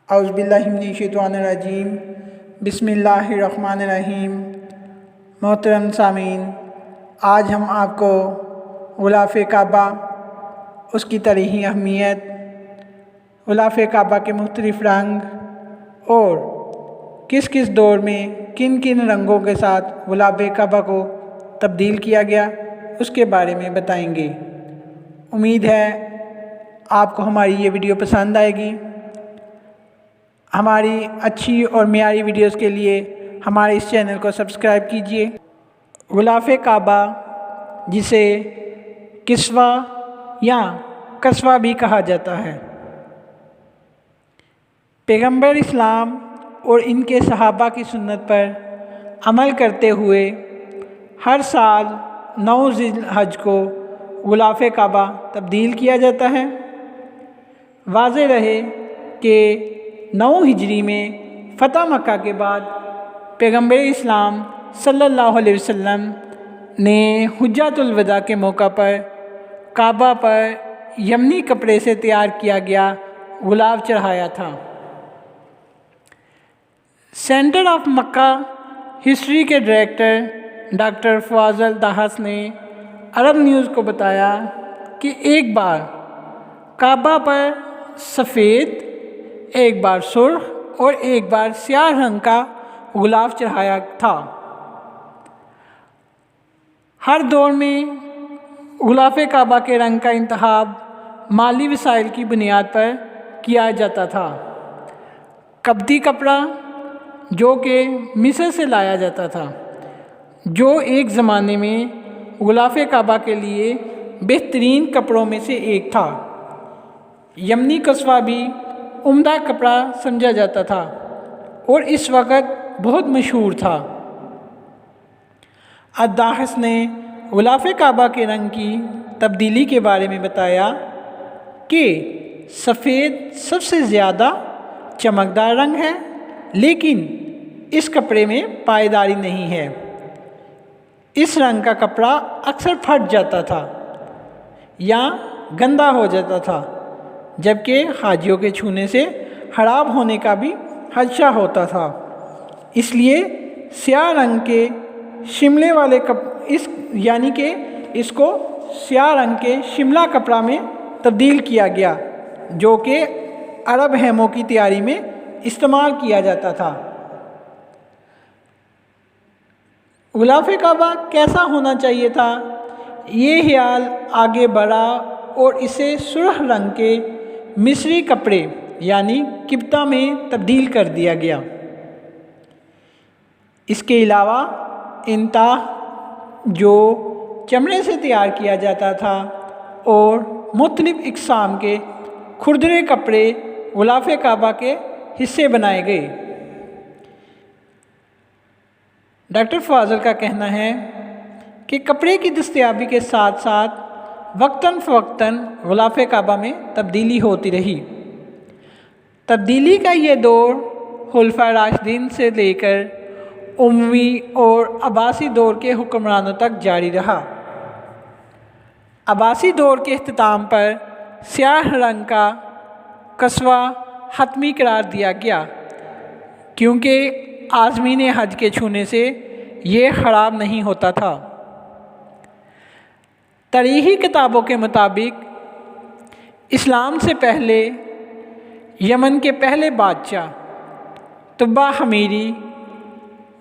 اعوذ باللہ من الشیطان الرجیم بسم اللہ الرحمن الرحیم۔ محترم سامعین، آج ہم آپ کو غلاف کعبہ، اس کی تاریخی اہمیت، غلاف کعبہ کے مختلف رنگ اور کس کس دور میں کن کن رنگوں کے ساتھ غلاف کعبہ کو تبدیل کیا گیا اس کے بارے میں بتائیں گے۔ امید ہے آپ کو ہماری یہ ویڈیو پسند آئے گی۔ ہماری اچھی اور معیاری ویڈیوز کے لیے ہمارے اس چینل کو سبسکرائب کیجیے۔ غلاف کعبہ، جسے کسوہ یا قصوہ بھی کہا جاتا ہے، پیغمبر اسلام اور ان کے صحابہ کی سنت پر عمل کرتے ہوئے ہر سال 9 ذی الحج کو غلاف کعبہ تبدیل کیا جاتا ہے۔ واضح رہے کہ 9 ہجری میں فتح مکہ کے بعد پیغمبر اسلام صلی اللہ علیہ وسلم نے حجۃ الوداع کے موقع پر کعبہ پر یمنی کپڑے سے تیار کیا گیا غلاف چڑھایا تھا۔ سینٹر آف مکہ ہسٹری کے ڈائریکٹر ڈاکٹر فاضل داہس نے عرب نیوز کو بتایا کہ ایک بار کعبہ پر سفید، ایک بار سرخ اور ایک بار سیاہ رنگ کا غلاف چڑھایا تھا۔ ہر دور میں غلاف کعبہ کے رنگ کا انتخاب مالی وسائل کی بنیاد پر کیا جاتا تھا۔ قبطی کپڑا، جو کہ مصر سے لایا جاتا تھا، جو ایک زمانے میں غلاف کعبہ کے لیے بہترین کپڑوں میں سے ایک تھا۔ یمنی قصوہ بھی عمدہ کپڑا سمجھا جاتا تھا اور اس وقت بہت مشہور تھا۔ الداہس نے غلاف کعبہ کے رنگ کی تبدیلی کے بارے میں بتایا کہ سفید سب سے زیادہ چمکدار رنگ ہے، لیکن اس کپڑے میں پائیداری نہیں ہے۔ اس رنگ کا کپڑا اکثر پھٹ جاتا تھا یا گندا ہو جاتا تھا، جبکہ حاجیوں کے چھونے سے خراب ہونے کا بھی خدشہ ہوتا تھا۔ اس لیے سیاہ رنگ کے شملے والے اس کو سیاہ رنگ کے شملہ کپڑا میں تبدیل کیا گیا، جو کہ عرب خیموں کی تیاری میں استعمال کیا جاتا تھا۔ غلاف کعبہ کیسا ہونا چاہیے تھا؟ یہ خیال آگے بڑھا اور اسے سرخ رنگ کے مصری کپڑے یعنی کبتا میں تبدیل کر دیا گیا۔ اس کے علاوہ انتاخ، جو چمڑے سے تیار کیا جاتا تھا، اور مختلف اقسام کے کھردرے کپڑے غلاف کعبہ کے حصے بنائے گئے۔ ڈاکٹر فاضل کا کہنا ہے کہ کپڑے کی دستیابی کے ساتھ ساتھ وقتاً فوقتاً غلاف کعبہ میں تبدیلی ہوتی رہی۔ تبدیلی کا یہ دور خلفائے راشدین سے لے کر اموی اور عباسی دور کے حکمرانوں تک جاری رہا۔ عباسی دور کے اختتام پر سیاہ رنگ کا قصوہ حتمی قرار دیا گیا، کیونکہ عازمین حج کے چھونے سے یہ خراب نہیں ہوتا تھا۔ تاریخی کتابوں کے مطابق اسلام سے پہلے یمن کے پہلے بادشاہ طبع حمیری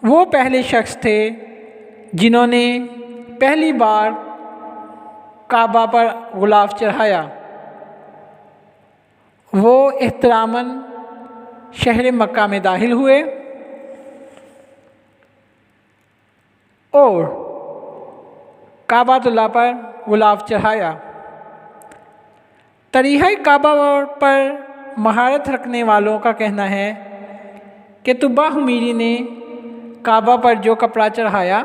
وہ پہلے شخص تھے جنہوں نے پہلی بار کعبہ پر غلاف چڑھایا۔ وہ احتراماً شہر مکہ میں داخل ہوئے اور کعبۃ اللہ پر غلاف چڑھایا۔ طریحۂ کعبہ پر مہارت رکھنے والوں کا کہنا ہے کہ طبع حمیری نے کعبہ پر جو کپڑا چڑھایا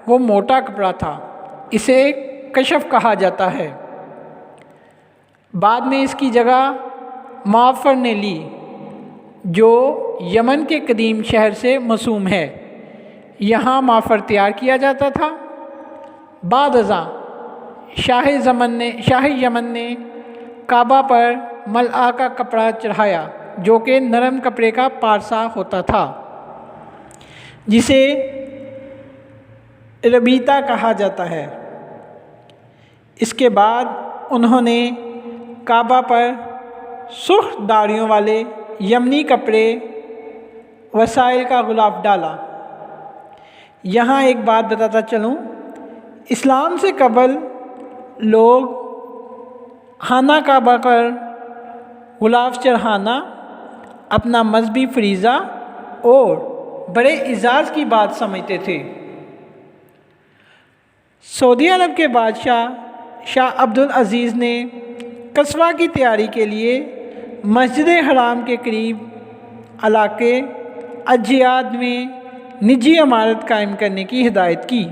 وہ موٹا کپڑا تھا، اسے کشف کہا جاتا ہے۔ بعد میں اس کی جگہ معفر نے لی، جو یمن کے قدیم شہر سے موسوم ہے۔ یہاں معفر تیار کیا جاتا تھا۔ بعد ازاں شاہ یمن نے کعبہ پر ملعہ کا کپڑا چڑھایا جو کہ نرم کپڑے کا پارسا ہوتا تھا، جسے ربیتا کہا جاتا ہے۔ اس کے بعد انہوں نے کعبہ پر سرخ ڈاریوں والے یمنی کپڑے وسائل کا غلاف ڈالا۔ یہاں ایک بات بتاتا چلوں، اسلام سے قبل لوگ خانہ کعبہ پر غلاف چڑھانا اپنا مذہبی فریضہ اور بڑے اعزاز کی بات سمجھتے تھے۔ سعودی عرب کے بادشاہ شاہ عبدالعزیز نے قصوہ کی تیاری کے لیے مسجد حرام کے قریب علاقے الجیاد میں نجی عمارت قائم کرنے کی ہدایت کی۔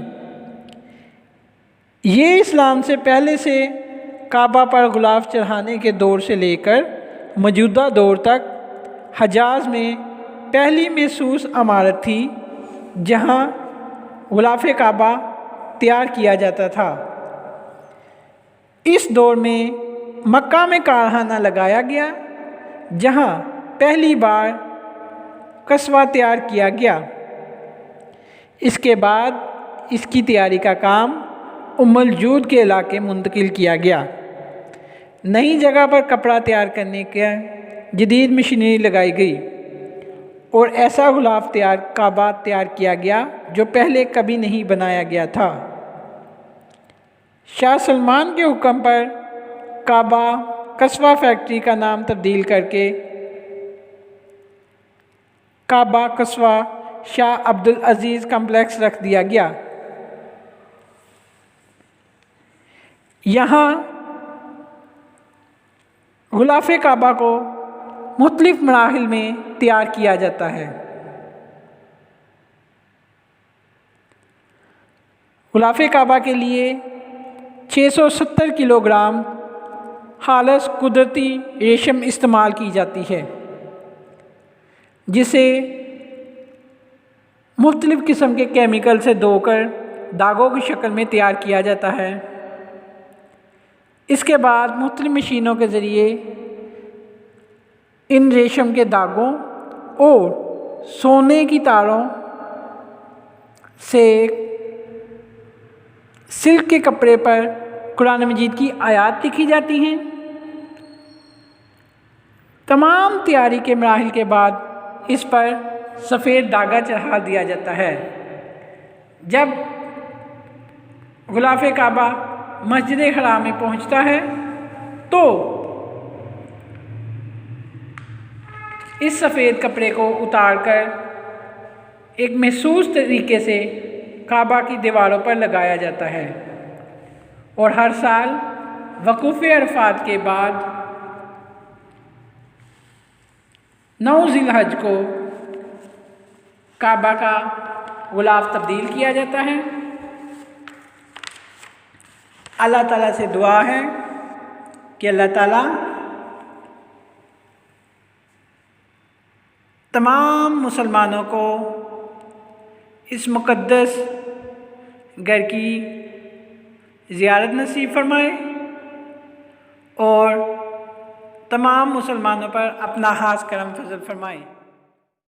یہ اسلام سے پہلے سے کعبہ پر غلاف چڑھانے کے دور سے لے کر موجودہ دور تک حجاز میں پہلی محسوس عمارت تھی جہاں غلاف کعبہ تیار کیا جاتا تھا۔ اس دور میں مکہ میں کارخانہ لگایا گیا جہاں پہلی بار قصوہ تیار کیا گیا۔ اس کے بعد اس کی تیاری کا کام ام الجود کے علاقے منتقل کیا گیا۔ نئی جگہ پر کپڑا تیار کرنے کے جدید مشینری لگائی گئی اور ایسا غلاف کعبہ تیار کیا گیا جو پہلے کبھی نہیں بنایا گیا تھا۔ شاہ سلمان کے حکم پر کعبہ قصوہ فیکٹری کا نام تبدیل کر کے کعبہ قصوہ شاہ عبدالعزیز کمپلیکس رکھ دیا گیا۔ یہاں غلاف کعبہ کو مختلف مراحل میں تیار کیا جاتا ہے۔ غلاف کعبہ کے لیے 670 کلو گرام خالص قدرتی ریشم استعمال کی جاتی ہے، جسے مختلف قسم کے کیمیکل سے دھو کر داغوں کی شکل میں تیار کیا جاتا ہے۔ اس کے بعد مختلف مشینوں کے ذریعے ان ریشم کے داغوں اور سونے کی تاروں سے سلک کے کپڑے پر قرآن مجید کی آیات لکھی جاتی ہیں۔ تمام تیاری کے مراحل کے بعد اس پر سفید دھاگا چڑھا دیا جاتا ہے۔ جب غلاف کعبہ مسجد حرام میں پہنچتا ہے تو اس سفید کپڑے کو اتار کر ایک محسوس طریقے سے کعبہ کی دیواروں پر لگایا جاتا ہے، اور ہر سال وقوف عرفات کے بعد 9 ذی الحج کو کعبہ کا غلاف تبدیل کیا جاتا ہے۔ اللہ تعالیٰ سے دعا ہے کہ اللہ تعالیٰ تمام مسلمانوں کو اس مقدس گھر کی زیارت نصیب فرمائے اور تمام مسلمانوں پر اپنا خاص کرم فضل فرمائے۔